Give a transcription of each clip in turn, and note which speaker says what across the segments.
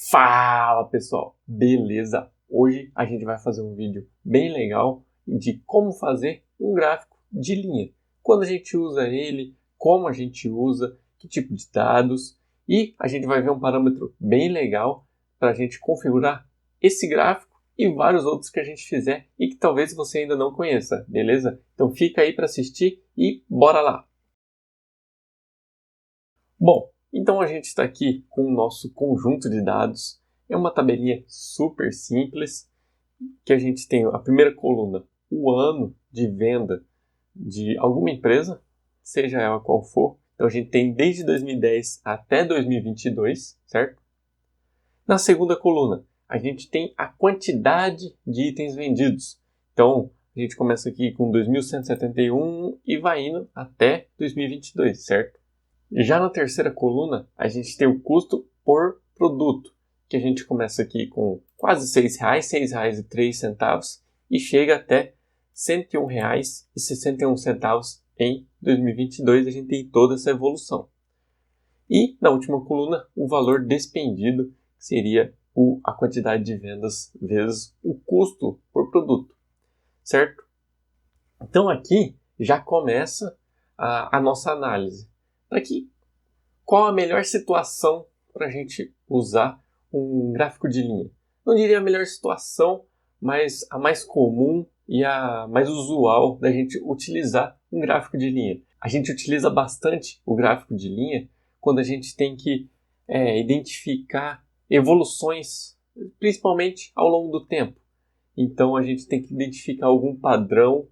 Speaker 1: Fala pessoal, beleza? Hoje a gente vai fazer um vídeo bem legal de como fazer um gráfico de linha. Quando a gente usa ele, como a gente usa, que tipo de dados e a gente vai ver um parâmetro bem legal para a gente configurar esse gráfico e vários outros que a gente fizer e que talvez você ainda não conheça, beleza? Então fica aí para assistir e bora lá! Bom, então a gente está aqui com o nosso conjunto de dados. É uma tabelinha super simples, que a gente tem a primeira coluna, o ano de venda de alguma empresa, seja ela qual for. Então a gente tem desde 2010 até 2022, certo? Na segunda coluna, a gente tem a quantidade de itens vendidos. Então a gente começa aqui com 2.171 e vai indo até 2022, certo? Já na terceira coluna, a gente tem o custo por produto, que a gente começa aqui com quase R$ 6,00, R$ 6,03 e chega até R$ 101,61 em 2022. A gente tem toda essa evolução. E na última coluna, o valor despendido, que seria a quantidade de vendas vezes o custo por produto, certo? Então aqui já começa a nossa análise. Aqui, qual a melhor situação para a gente usar um gráfico de linha? Não diria a melhor situação, mas a mais comum e a mais usual da gente utilizar um gráfico de linha. A gente utiliza bastante o gráfico de linha quando a gente tem que identificar evoluções, principalmente ao longo do tempo. Então a gente tem que identificar algum padrão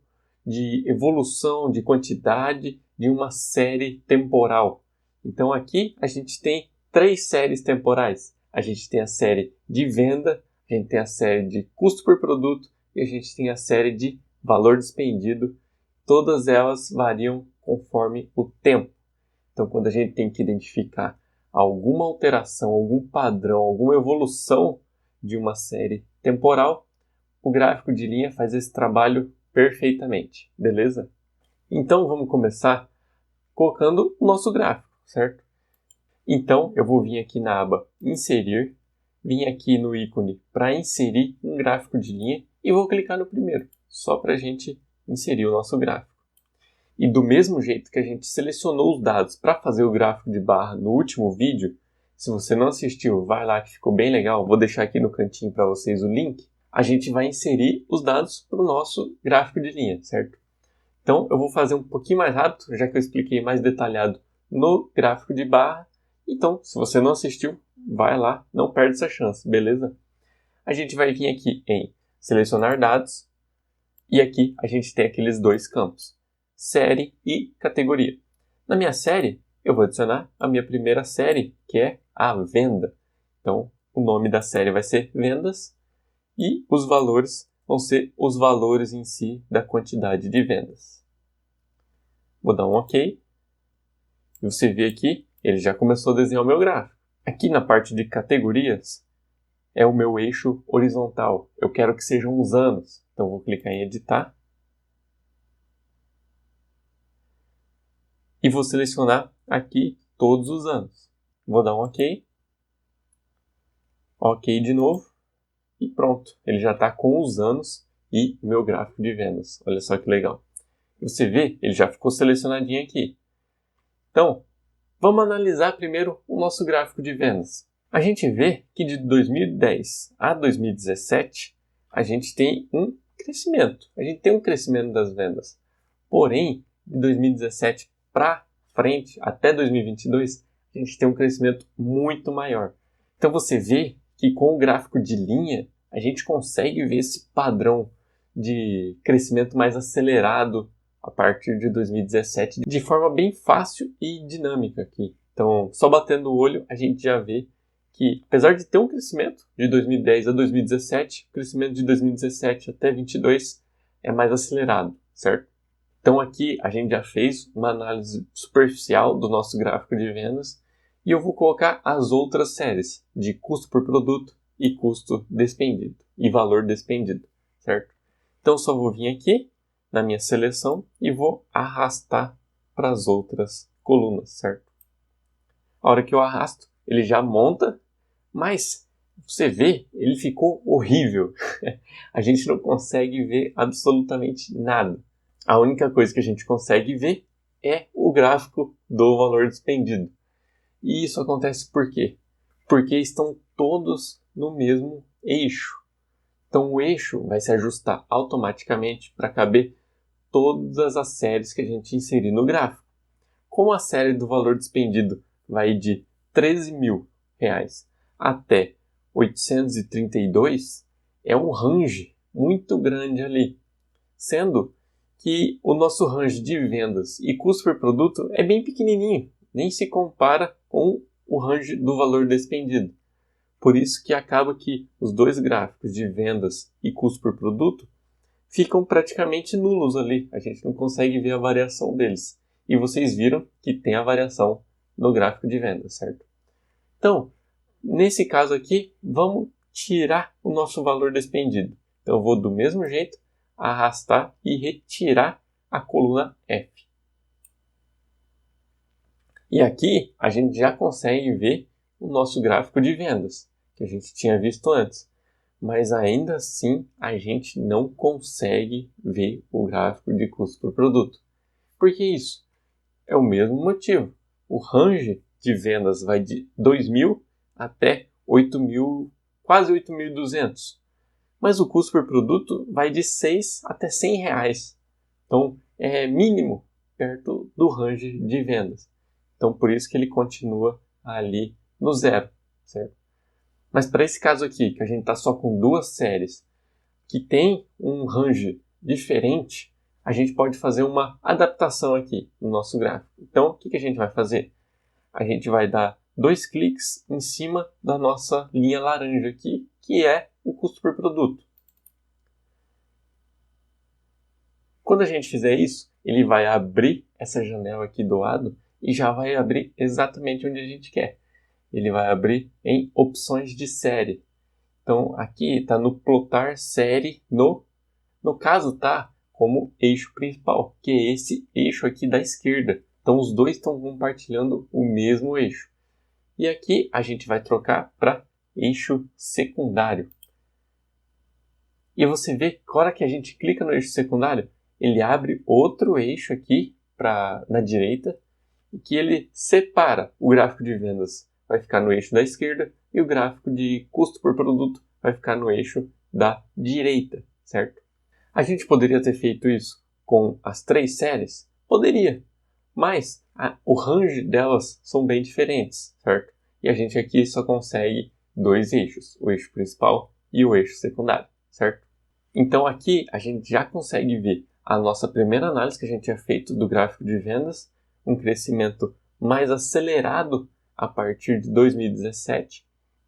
Speaker 1: de evolução, de quantidade de uma série temporal. Então aqui a gente tem 3 séries temporais. A gente tem a série de venda, a gente tem a série de custo por produto e a gente tem a série de valor despendido. Todas elas variam conforme o tempo. Então quando a gente tem que identificar alguma alteração, algum padrão, alguma evolução de uma série temporal, o gráfico de linha faz esse trabalho perfeitamente, beleza? Então vamos começar colocando o nosso gráfico, certo? Então eu vou vir aqui na aba Inserir, vim aqui no ícone para inserir um gráfico de linha e vou clicar no primeiro, só para a gente inserir o nosso gráfico. E do mesmo jeito que a gente selecionou os dados para fazer o gráfico de barra no último vídeo, se você não assistiu, vai lá que ficou bem legal, vou deixar aqui no cantinho para vocês o link, a gente vai inserir os dados para o nosso gráfico de linha, certo? Então eu vou fazer um pouquinho mais rápido, já que eu expliquei mais detalhado no gráfico de barra. Então, se você não assistiu, vai lá, não perde essa chance, beleza? A gente vai vir aqui em selecionar dados e aqui a gente tem aqueles dois campos, série e categoria. Na minha série, eu vou adicionar a minha primeira série, que é a venda. Então, o nome da série vai ser vendas e os valores vão ser os valores em si da quantidade de vendas. Vou dar um OK. E você vê aqui, ele já começou a desenhar o meu gráfico. Aqui na parte de categorias, é o meu eixo horizontal. Eu quero que sejam os anos. Então, vou clicar em editar. E vou selecionar aqui todos os anos. Vou dar um OK. OK de novo. E pronto. Ele já está com os anos e o meu gráfico de vendas. Olha só que legal. Você vê, ele já ficou selecionadinho aqui. Então, vamos analisar primeiro o nosso gráfico de vendas. A gente vê que de 2010 a 2017, a gente tem um crescimento. A gente tem um crescimento das vendas. Porém, de 2017 para frente, até 2022, a gente tem um crescimento muito maior. Então você vê que com o gráfico de linha, a gente consegue ver esse padrão de crescimento mais acelerado a partir de 2017, de forma bem fácil e dinâmica aqui. Então, só batendo o olho, a gente já vê que, apesar de ter um crescimento de 2010 a 2017, o crescimento de 2017 até 2022 é mais acelerado, certo? Então aqui a gente já fez uma análise superficial do nosso gráfico de vendas e eu vou colocar as outras séries de custo por produto e custo despendido e valor despendido, certo? Então só vou vir aqui na minha seleção e vou arrastar para as outras colunas, certo? A hora que eu arrasto, ele já monta, mas você vê, ele ficou horrível. A gente não consegue ver absolutamente nada. A única coisa que a gente consegue ver é o gráfico do valor despendido. E isso acontece por quê? Porque estão todos no mesmo eixo. Então o eixo vai se ajustar automaticamente para caber todas as séries que a gente inserir no gráfico. Como a série do valor despendido vai de R$13.000 até 832, é um range muito grande ali. Sendo que o nosso range de vendas e custo por produto é bem pequenininho, nem se compara com o range do valor despendido. Por isso que acaba que os dois gráficos de vendas e custo por produto ficam praticamente nulos ali. A gente não consegue ver a variação deles. E vocês viram que tem a variação no gráfico de vendas, certo? Então, nesse caso aqui, vamos tirar o nosso valor despendido. Então, eu vou do mesmo jeito arrastar e retirar a coluna F. E aqui a gente já consegue ver o nosso gráfico de vendas, que a gente tinha visto antes. Mas ainda assim a gente não consegue ver o gráfico de custo por produto. Por que isso? É o mesmo motivo. O range de vendas vai de 2.000 até 8.000, quase 8.200. Mas o custo por produto vai de 6 até R$100. Então é mínimo perto do range de vendas. Então por isso que ele continua ali no zero, certo? Mas para esse caso aqui, que a gente está só com duas séries que tem um range diferente, a gente pode fazer uma adaptação aqui no nosso gráfico. Então, o que a gente vai fazer? A gente vai dar 2 cliques em cima da nossa linha laranja aqui, que é o custo por produto. Quando a gente fizer isso, ele vai abrir essa janela aqui do lado e já vai abrir exatamente onde a gente quer. Ele vai abrir em opções de série. Então, aqui está no plotar série no caso, está como eixo principal, que é esse eixo aqui da esquerda. Então, os dois estão compartilhando o mesmo eixo. E aqui a gente vai trocar para eixo secundário. E você vê que na hora que a gente clica no eixo secundário, ele abre outro eixo aqui na direita, e que ele separa o gráfico de vendas, vai ficar no eixo da esquerda, e o gráfico de custo por produto vai ficar no eixo da direita, certo? A gente poderia ter feito isso com as 3 séries? Poderia, mas o range delas são bem diferentes, certo? E a gente aqui só consegue 2 eixos, o eixo principal e o eixo secundário, certo? Então aqui a gente já consegue ver a nossa primeira análise que a gente tinha feito do gráfico de vendas, um crescimento mais acelerado a partir de 2017,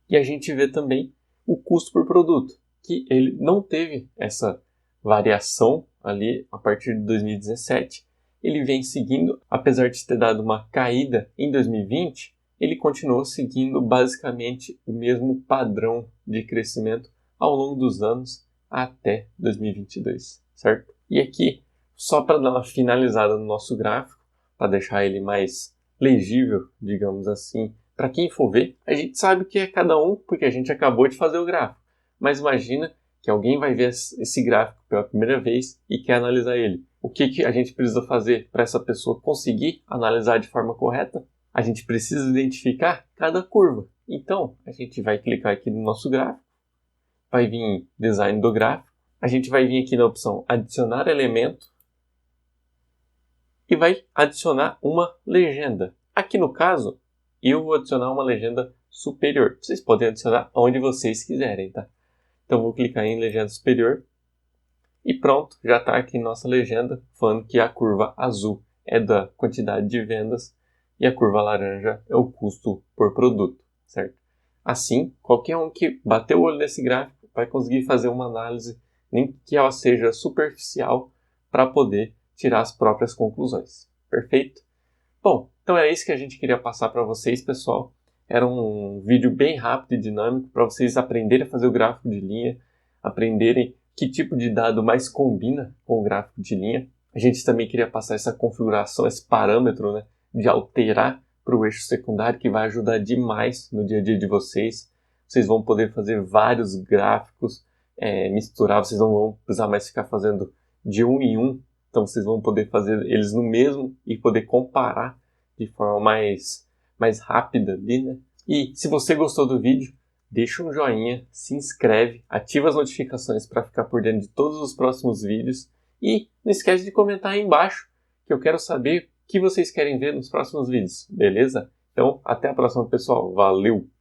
Speaker 1: e a gente vê também o custo por produto, que ele não teve essa variação ali a partir de 2017. Ele vem seguindo, apesar de ter dado uma caída em 2020, ele continuou seguindo basicamente o mesmo padrão de crescimento ao longo dos anos até 2022, certo? E aqui, só para dar uma finalizada no nosso gráfico, para deixar ele mais legível, digamos assim, para quem for ver, a gente sabe que é cada um, porque a gente acabou de fazer o gráfico. Mas imagina que alguém vai ver esse gráfico pela primeira vez e quer analisar ele. O que a gente precisa fazer para essa pessoa conseguir analisar de forma correta? A gente precisa identificar cada curva. Então, a gente vai clicar aqui no nosso gráfico, vai vir em design do gráfico, a gente vai vir aqui na opção adicionar elemento e vai adicionar uma legenda. Aqui no caso, eu vou adicionar uma legenda superior. Vocês podem adicionar onde vocês quiserem, tá? Então vou clicar em legenda superior e pronto, já está aqui nossa legenda falando que a curva azul é da quantidade de vendas e a curva laranja é o custo por produto, certo? Assim, qualquer um que bater o olho nesse gráfico vai conseguir fazer uma análise, nem que ela seja superficial, para poder tirar as próprias conclusões. Perfeito? Bom, então é isso que a gente queria passar para vocês, pessoal. Era um vídeo bem rápido e dinâmico para vocês aprenderem a fazer o gráfico de linha, aprenderem que tipo de dado mais combina com o gráfico de linha. A gente também queria passar essa configuração, esse parâmetro, de alterar para o eixo secundário, que vai ajudar demais no dia a dia de vocês. vocês vão poder fazer vários gráficos, misturar, vocês não vão precisar mais ficar fazendo de um em um, então vocês vão poder fazer eles no mesmo e poder comparar de forma mais rápida ali, né? E se você gostou do vídeo, deixa um joinha, se inscreve, ativa as notificações para ficar por dentro de todos os próximos vídeos e não esquece de comentar aí embaixo, que eu quero saber o que vocês querem ver nos próximos vídeos, beleza? Então, até a próxima, pessoal. Valeu!